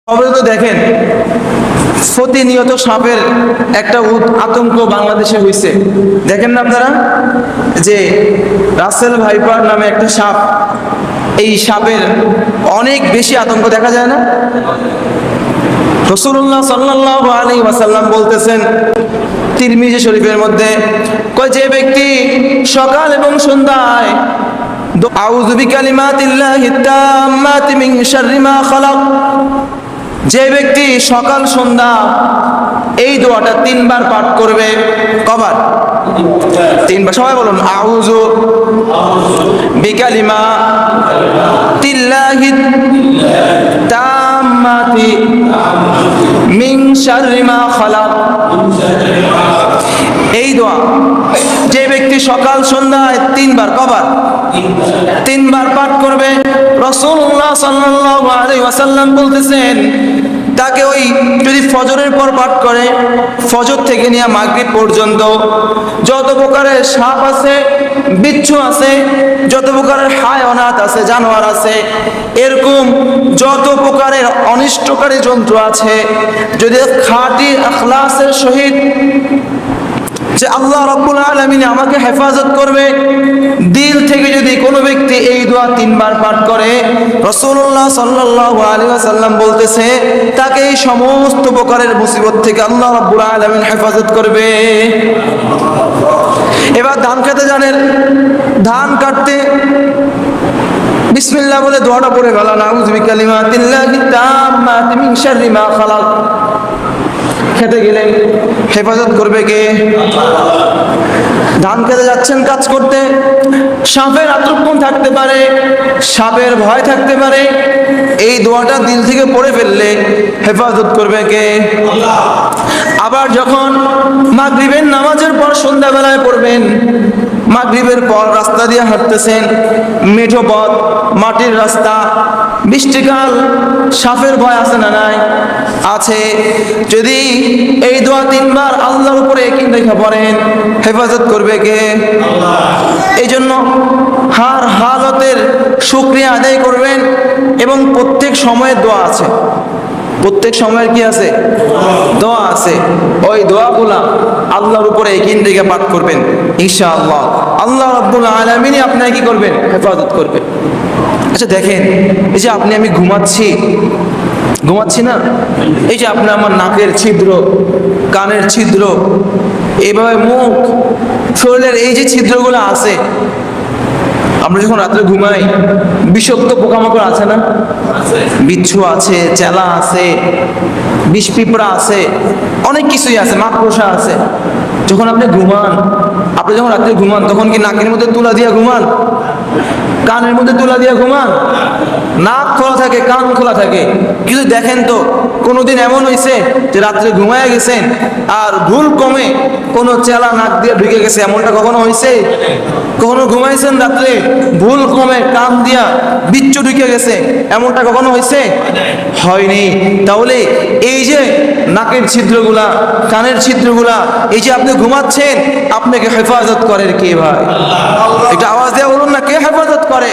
অবশ্য দেখেন প্রতিনিয়ত সাপের একটা আতঙ্ক বাংলাদেশে হয়েছে। দেখেন না আপনারা যে রাসেল ভাইপার নামে একটা সাপ, এই সাপের অনেক বেশি আতঙ্ক দেখা যায় না? রাসূলুল্লাহ সাল্লাল্লাহু আলাইহি ওয়াসাল্লাম বলতেছেন তিরমিজি শরীফের মধ্যে, যে ব্যক্তি সকাল এবং সন্ধ্যায় আউযু বিকালিমাতিল্লাহি তাম্মাতি মিন শাররি মা খালাক, যে ব্যক্তি সকাল সন্ধ্যা এই দোয়াটা 3 বার পাঠ করবে, কবার? 3 বার। সবাই বলুন, আউযু বিকালিমাতিল্লাহি তাম্মাতি মিন শাররি মা খালাক। এই দোয়া যে ব্যক্তি সকাল সন্ধ্যায় 3 বার, কবার? 3 বার পাঠ করবে, রাসূলুল্লাহ সাল্লাল্লাহু আলাইহি ওয়াসাল্লাম বলতেছেন তাকে ওই যদি ফজরের পর পাঠ করে, ফজর থেকে নিয়ে মাগরিব পর্যন্ত যত প্রকারের সাপ আছে, বিচ্ছু আছে, যত প্রকারের হায়ানাত আছে, জানোয়ার আছে, এরকম যত প্রকারের অনিষ্টকারী জন্তু আছে, যদি খাঁটি ইখলাসের সহিত যে আল্লাহ রাব্বুল আলামিন আমাকে হেফাজত করবে, দিল থেকে যদি কোনো ব্যক্তি এই দোয়া 3 বার পাঠ করে, রাসূলুল্লাহ সাল্লাল্লাহু আলাইহি ওয়াসাল্লাম বলতেছে তাকে এই সমস্ত প্রকারের মুসিবত থেকে আল্লাহ রাব্বুল আলামিন হেফাজত করবে। এবার ধান খেতে জানেন, ধান কাটতে বিসমিল্লাহ বলে দোয়াটা পড়ে গেলেন, আউযু বিকালিমাতিল্লাহি তাম্মাতি মিন শাররি মা খালাক। খেতে গেলেন, হেফাজত করবে কে? ধান খেতে যাচ্ছেন কাজ করতে, সাপের আক্রমণ থাকতে পারে, সাপের ভয় থাকতে পারে, এই দোয়াটা দিল থেকে পড়ে ফেললে হেফাজত করবে কে? আবার যখন মাগরিবের নামাজের পর সন্ধ্যাবেলায় পড়বেন, মাগরিবের পর রাস্তা দিয়ে হাঁটতেছেন, মেঠো পথ, মাটির রাস্তা, বৃষ্টিকাল, সাপের ভয় আছে না নাই? আছে। যদি এই দোয়া 3 বার আল্লাহর উপরে ইয়াকিন রেখে পড়েন, হেফাজত করবে কে? এই জন্য হার হালতের শুকরিয়া আদায় করবেন এবং প্রত্যেক সময়ের দোয়া আছে। প্রত্যেক সময়ের কি আছে? দোয়া আছে। ওই দোয়াগুলা আল্লাহর উপরে ইয়াকিন রেখে পাঠ করবেন, ইনশাআল্লাহ আল্লাহ রাব্বুল আলামিন আপনাকে কি করবেন? হেফাজত করবেন। আচ্ছা দেখেন, এই যে আপনি আমি ঘুমাচ্ছি না, এই যে আপনি আমার নাকের ছিদ্র, কানের ছিদ্র, এইভাবে মুখ, শরীরের এই যে ছিদ্রগুলো আছে, আমরা যখন রাত্রে ঘুমাই বিষাক্ত পোকামাকড় আছে না? বিচ্ছু আছে, চেলা আছে, বিষ পিঁপড়া আছে, অনেক কিছুই আছে, মাকড়সা আছে। যখন আপনি যখন রাত্রে ঘুমান, তখন কি নাকের মধ্যে তুলা দিয়ে ঘুমান? কানের মধ্যে তুলা দিয়ে ঘুমান? নাক খোলা থাকে, কান খোলা থাকে। কিন্তু দেখেন তো, কোনোদিন এমন হয়েছে যে রাত্রে ঘুমায় গেছেন আর ভুল কমে কোনো চেলা নাক দিয়ে ঢুকে গেছে? এমনটা কখনো হয়েছে? কখনো ঘুমাইছেন রাত্রে ভুল কমে কান দিয়া বিচ্ছু ঢুকে গেছে? এমনটা কখনো হয়েছে? হয়নি। তাহলে এই যে নাকের ছিদ্রগুলা, কানের ছিদ্রগুলা, এই যে আপনি ঘুমাচ্ছেন, আপনাকে হেফাজত করে কে ভাই? একটা আওয়াজ দিয়ে বলুন না, কে হেফাজত করে?